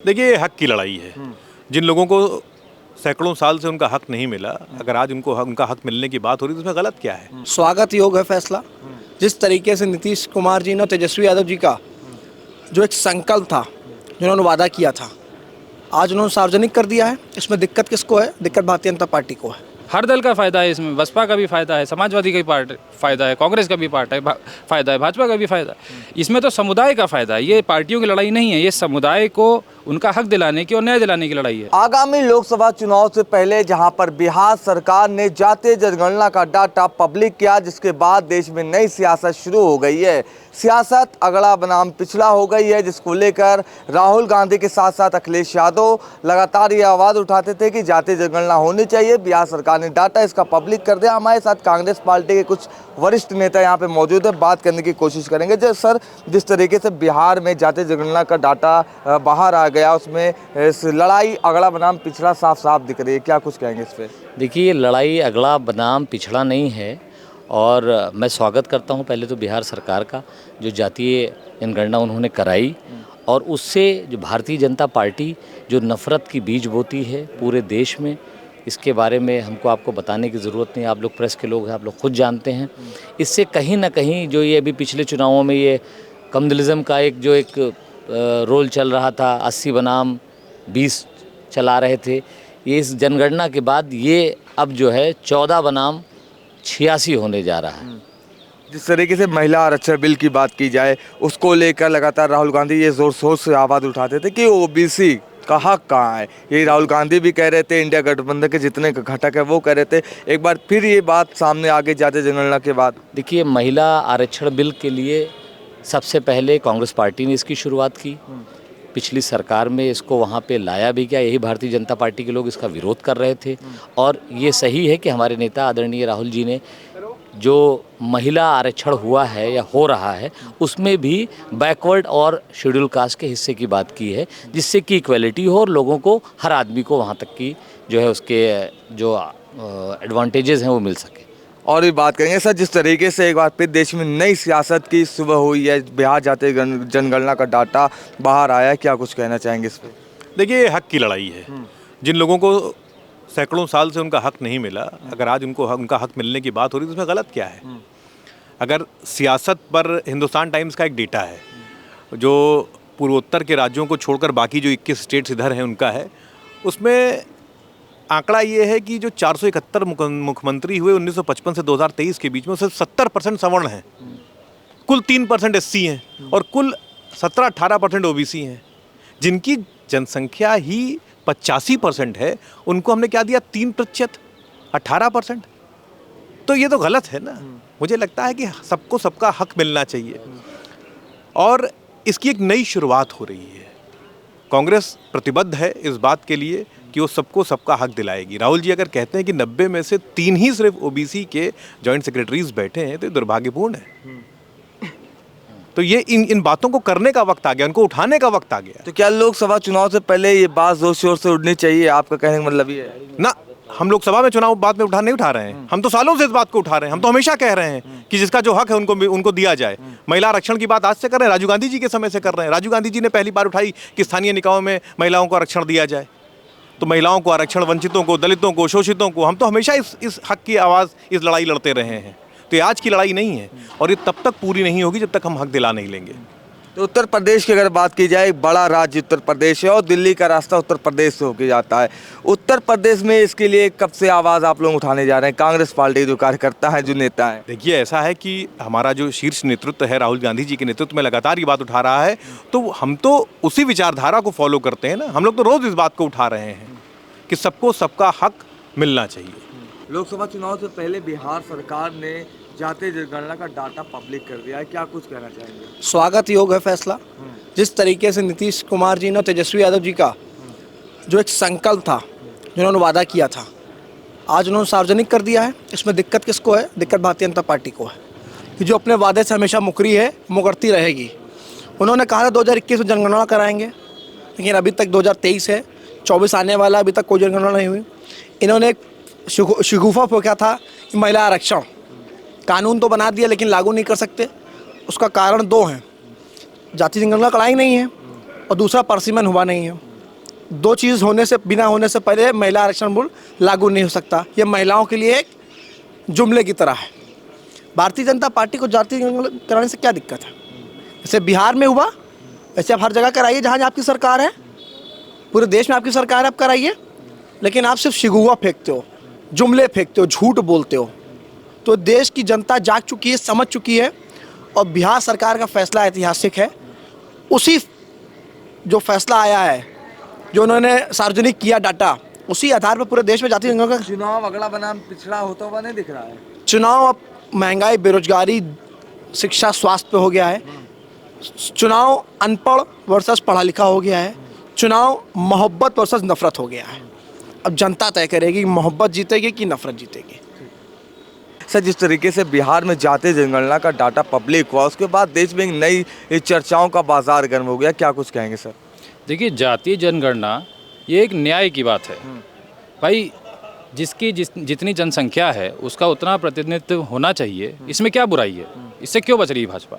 देखिए, ये हक की लड़ाई है। जिन लोगों को सैकड़ों साल से उनका हक नहीं मिला, अगर आज उनका हक मिलने की बात हो रही है तो उसमें गलत क्या है? स्वागत योग है फैसला। जिस तरीके से नीतीश कुमार जी ने तेजस्वी यादव जी का जो एक संकल्प था, जो उन्होंने वादा किया था, आज उन्होंने सार्वजनिक कर दिया है। इसमें दिक्कत किसको है? दिक्कत भारतीय जनता पार्टी को है। हर दल का फ़ायदा है इसमें, बसपा का भी फ़ायदा है, समाजवादी का भी फ़ायदा है, कांग्रेस का भी फ़ायदा है, भाजपा का भी फ़ायदा है। इसमें तो समुदाय का फ़ायदा है, ये पार्टियों की लड़ाई नहीं है, ये समुदाय को उनका हक दिलाने की और न्याय दिलाने की लड़ाई है। आगामी लोकसभा चुनाव से पहले जहां पर बिहार सरकार ने जातीय जनगणना का डाटा पब्लिक किया, जिसके बाद देश में नई सियासत शुरू हो गई है। सियासत अगड़ा बनाम पिछड़ा हो गई है, जिसको लेकर राहुल गांधी के साथ साथ अखिलेश यादव लगातार ये आवाज़ उठाते थे कि जातीय जनगणना होनी चाहिए। बिहार सरकार ने डाटा इसका पब्लिक कर दिया। हमारे साथ कांग्रेस पार्टी के कुछ वरिष्ठ नेता यहाँ पे मौजूद है, बात करने की कोशिश करेंगे। जो सर, जिस तरीके से बिहार में जातीय जनगणना का डाटा बाहर आ गया, उसमें लड़ाई अगड़ा बनाम पिछड़ा साफ साफ दिख रही है, क्या कुछ कहेंगे इस पर? देखिए, ये लड़ाई अगड़ा बनाम पिछड़ा नहीं है और मैं स्वागत करता हूँ पहले तो बिहार सरकार का, जो जातीय जनगणना उन्होंने कराई और उससे जो भारतीय जनता पार्टी जो नफ़रत की बीज बोती है पूरे देश में, इसके बारे में हमको आपको बताने की ज़रूरत नहीं। आप लोग प्रेस के लोग हैं, आप लोग खुद जानते हैं। इससे कहीं ना कहीं जो ये अभी पिछले चुनावों में ये कम्युनलिज़म का एक रोल चल रहा था, 80 बनाम 20 चला रहे थे, ये इस जनगणना के बाद ये अब जो है 14 बनाम 86 होने जा रहा है। जिस तरीके से महिला आरक्षण बिल की बात की जाए, उसको लेकर लगातार राहुल गांधी ये जोर शोर से आवाज़ उठाते थे कि ओबीसी का हक कहाँ है। यही राहुल गांधी भी कह रहे थे, इंडिया गठबंधन के जितने घटक है वो कह रहे थे। एक बार फिर ये बात सामने आ गई जातीय जनगणना के बाद। देखिए, महिला आरक्षण बिल के लिए सबसे पहले कांग्रेस पार्टी ने इसकी शुरुआत की। पिछली सरकार में इसको वहाँ पे लाया भी गया, यही भारतीय जनता पार्टी के लोग इसका विरोध कर रहे थे। और ये सही है कि हमारे नेता आदरणीय राहुल जी ने जो महिला आरक्षण हुआ है या हो रहा है, उसमें भी बैकवर्ड और शेड्यूल कास्ट के हिस्से की बात की है, जिससे कि इक्वलिटी हो और लोगों को, हर आदमी को वहाँ तक की जो है उसके जो एडवांटेजेस हैं वो मिल सके। और भी बात करेंगे सर, जिस तरीके से एक बार फिर देश में नई सियासत की सुबह हुई है, बिहार जातीय जनगणना का डाटा बाहर आया है, क्या कुछ कहना चाहेंगे इस पर? देखिए, ये हक की लड़ाई है। जिन लोगों को सैकड़ों साल से उनका हक नहीं मिला, अगर आज उनका हक मिलने की बात हो रही है तो उसमें गलत क्या है? अगर सियासत पर हिंदुस्तान टाइम्स का एक डेटा है जो पूर्वोत्तर के राज्यों को छोड़कर बाकी जो 21 स्टेट्स इधर हैं उनका है, उसमें आंकड़ा ये है कि जो 471 मुख्यमंत्री हुए 1955 से 2023 के बीच में, उससे 70% सवर्ण हैं, कुल 3% एससी हैं और कुल 17-18% ओबीसी हैं। जिनकी जनसंख्या ही 85% है, उनको हमने क्या दिया? 3%, 18%। तो ये तो गलत है ना। मुझे लगता है कि सबको सबका हक मिलना चाहिए और इसकी एक नई शुरुआत हो रही है। कांग्रेस प्रतिबद्ध है इस बात के लिए कि वो सबको सबका हक दिलाएगी। राहुल जी अगर कहते हैं कि 90 में से 3 ही सिर्फ ओबीसी के जॉइंट सेक्रेटरीज बैठे हैं, तो ये दुर्भाग्यपूर्ण है। तो ये इन बातों को करने का वक्त आ गया, उनको उठाने का वक्त आ गया। तो क्या लोकसभा चुनाव से पहले ये बात जोर शोर से उठनी चाहिए? आपका कहने का मतलब ये है ना, हम लोकसभा में चुनाव बात में नहीं उठा रहे हैं। हम तो सालों से इस बात को उठा रहे हैं। हम तो हमेशा कह रहे हैं कि जिसका जो हक है उनको दिया जाए। महिला आरक्षण की बात आज से कर रहे हैं, राजीव गांधी जी के समय से कर रहे हैं। राजीव गांधी जी ने पहली बार उठाई कि स्थानीय निकायों में महिलाओं को आरक्षण दिया जाए। तो महिलाओं को आरक्षण, वंचितों को, दलितों को, शोषितों को, हम तो हमेशा इस हक की आवाज़, इस लड़ाई लड़ते रहे हैं। तो ये आज की लड़ाई नहीं है और ये तब तक पूरी नहीं होगी जब तक हम हक दिला नहीं लेंगे। तो उत्तर प्रदेश की अगर बात की जाए, बड़ा राज्य उत्तर प्रदेश है और दिल्ली का रास्ता उत्तर प्रदेश से होकर जाता है। उत्तर प्रदेश में इसके लिए कब से आवाज़ आप लोग उठाने जा रहे हैं, कांग्रेस पार्टी जो कार्यकर्ता है, जो नेता है? देखिए, ऐसा है कि हमारा जो शीर्ष नेतृत्व है, राहुल गांधी जी के नेतृत्व में लगातार ये बात उठा रहा है, तो हम तो उसी विचारधारा को फॉलो करते हैं ना। हम लोग तो रोज़ इस बात को उठा रहे हैं कि सबको सबका हक मिलना चाहिए। लोकसभा चुनाव से पहले बिहार सरकार ने जातीय जनगणना का डाटा पब्लिक कर दिया है, क्या कुछ कहना चाहेंगे? स्वागत योग है फैसला। जिस तरीके से नीतीश कुमार जी ने तेजस्वी यादव जी का जो एक संकल्प था, जो उन्होंने वादा किया था, आज उन्होंने सार्वजनिक कर दिया है। इसमें दिक्कत किसको है? दिक्कत भारतीय जनता पार्टी को है, कि जो अपने वादे से हमेशा मुकरी है, मुकरती रहेगी। उन्होंने कहा था 2021 में जनगणना कराएंगे, लेकिन अभी तक 2023 है, 24 आने वाला, अभी तक कोई जनगणना नहीं हुई। इन्होंने एक शगुफा फोंका था कि महिला आरक्षण कानून तो बना दिया लेकिन लागू नहीं कर सकते। उसका कारण 2 हैं, जाति जनगणना कराई नहीं है और दूसरा परसिमन हुआ नहीं है। दो चीज़ होने से बिना होने से पहले महिला आरक्षण बिल लागू नहीं हो सकता। ये महिलाओं के लिए एक जुमले की तरह है। भारतीय जनता पार्टी को जाति कराने से क्या दिक्कत है? जैसे बिहार में हुआ वैसे आप हर जगह कराइए जहाँ आपकी सरकार है, पूरे देश में आपकी सरकार है, आप कराइए। लेकिन आप सिर्फ शिगुआ फेंकते हो, जुमले फेंकते हो, झूठ बोलते हो। तो देश की जनता जाग चुकी है, समझ चुकी है और बिहार सरकार का फैसला ऐतिहासिक है। उसी जो फैसला आया है, जो उन्होंने सार्वजनिक किया डाटा, उसी आधार पर पूरे देश में जाति जनगणना का चुनाव अगला बनाम पिछड़ा होता हुआ नहीं दिख रहा है। चुनाव अब महंगाई, बेरोजगारी, शिक्षा, स्वास्थ्य पे हो गया है। चुनाव अनपढ़ वर्सेस पढ़ा लिखा हो गया है। चुनाव मोहब्बत वर्सेस नफरत हो गया है। अब जनता तय करेगी मोहब्बत जीतेगी कि नफरत जीतेगी। सर, जिस तरीके से बिहार में जातीय जनगणना का डाटा पब्लिक हुआ, उसके बाद देश में एक नई चर्चाओं का बाजार गर्म हो गया, क्या कुछ कहेंगे सर? देखिए, जातीय जनगणना ये एक न्याय की बात है भाई। जिसकी जितनी जनसंख्या है उसका उतना प्रतिनिधित्व होना चाहिए। इसमें क्या बुराई है? इससे क्यों बच रही है भाजपा?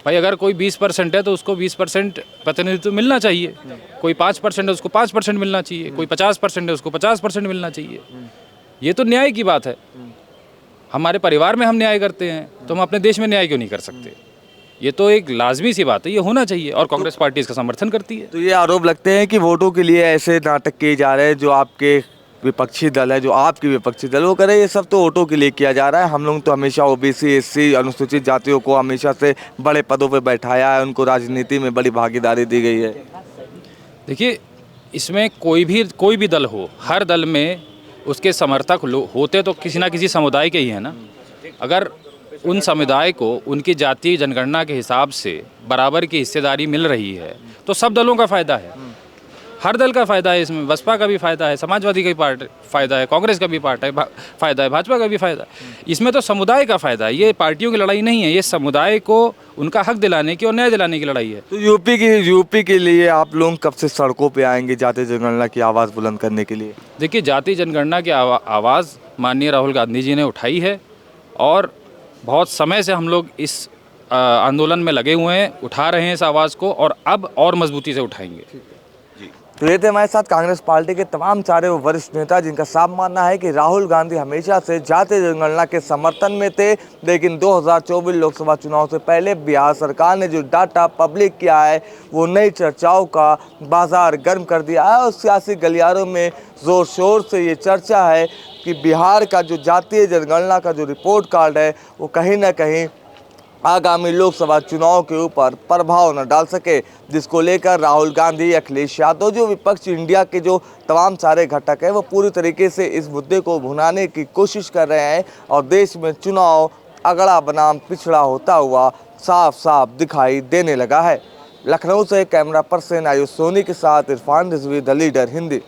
भाई अगर कोई 20% है तो उसको 20% प्रतिनिधित्व मिलना चाहिए। कोई 5% है उसको 5% मिलना चाहिए। कोई 50% है उसको 50% मिलना चाहिए। ये तो न्याय की बात है। हमारे परिवार में हम न्याय करते हैं तो हम अपने देश में न्याय क्यों नहीं कर सकते? ये तो एक लाजमी सी बात है, ये होना चाहिए और कांग्रेस पार्टी इसका समर्थन करती है। तो ये आरोप लगते हैं कि वोटों के लिए ऐसे नाटक किए जा रहे हैं, जो आपके विपक्षी दल है, जो आपकी विपक्षी दल वो करे, ये सब तो वोटों के लिए किया जा रहा है। हम लोग तो हमेशा ओबीसी, एससी, अनुसूचित जातियों को हमेशा से बड़े पदों पे बैठाया है, उनको राजनीति में बड़ी भागीदारी दी गई है। देखिए, इसमें कोई भी दल हो, हर दल में उसके समर्थक होते तो किसी ना किसी समुदाय के ही हैं ना। अगर उन समुदाय को उनकी जातीय जनगणना के हिसाब से बराबर की हिस्सेदारी मिल रही है तो सब दलों का फ़ायदा है। हर दल का फ़ायदा है इसमें। बसपा का भी फ़ायदा है, समाजवादी का भी फ़ायदा है, कांग्रेस का भी फ़ायदा है, भाजपा का भी फ़ायदा है। इसमें तो समुदाय का फ़ायदा है। ये पार्टियों की लड़ाई नहीं है, ये समुदाय को उनका हक दिलाने की और न्याय दिलाने की लड़ाई है। तो यूपी के लिए आप लोग कब से सड़कों पे आएंगे जातीय जनगणना की आवाज़ बुलंद करने के लिए? देखिए, जातीय जनगणना की आवाज़ माननीय राहुल गांधी जी ने उठाई है और बहुत समय से हम लोग इस आंदोलन में लगे हुए हैं, उठा रहे हैं इस आवाज़ को और अब और मजबूती से उठाएंगे। तो ये थे हमारे साथ कांग्रेस पार्टी के तमाम सारे वो वरिष्ठ नेता, जिनका साफ मानना है कि राहुल गांधी हमेशा से जातीय जनगणना के समर्थन में थे, लेकिन 2024 लोकसभा चुनाव से पहले बिहार सरकार ने जो डाटा पब्लिक किया है वो नई चर्चाओं का बाजार गर्म कर दिया है। और सियासी गलियारों में ज़ोर शोर से ये चर्चा है कि बिहार का जो जातीय जनगणना का जो रिपोर्ट कार्ड है वो कहीं ना कहीं आगामी लोकसभा चुनाव के ऊपर प्रभाव न डाल सके, जिसको लेकर राहुल गांधी, अखिलेश यादव, जो विपक्ष इंडिया के जो तमाम सारे घटक हैं, वो पूरी तरीके से इस मुद्दे को भुनाने की कोशिश कर रहे हैं और देश में चुनाव अगड़ा बनाम पिछड़ा होता हुआ साफ साफ दिखाई देने लगा है। लखनऊ से कैमरा पर्सन आयुष सोनी के साथ इरफान रिजवी, द लीडर हिंदी।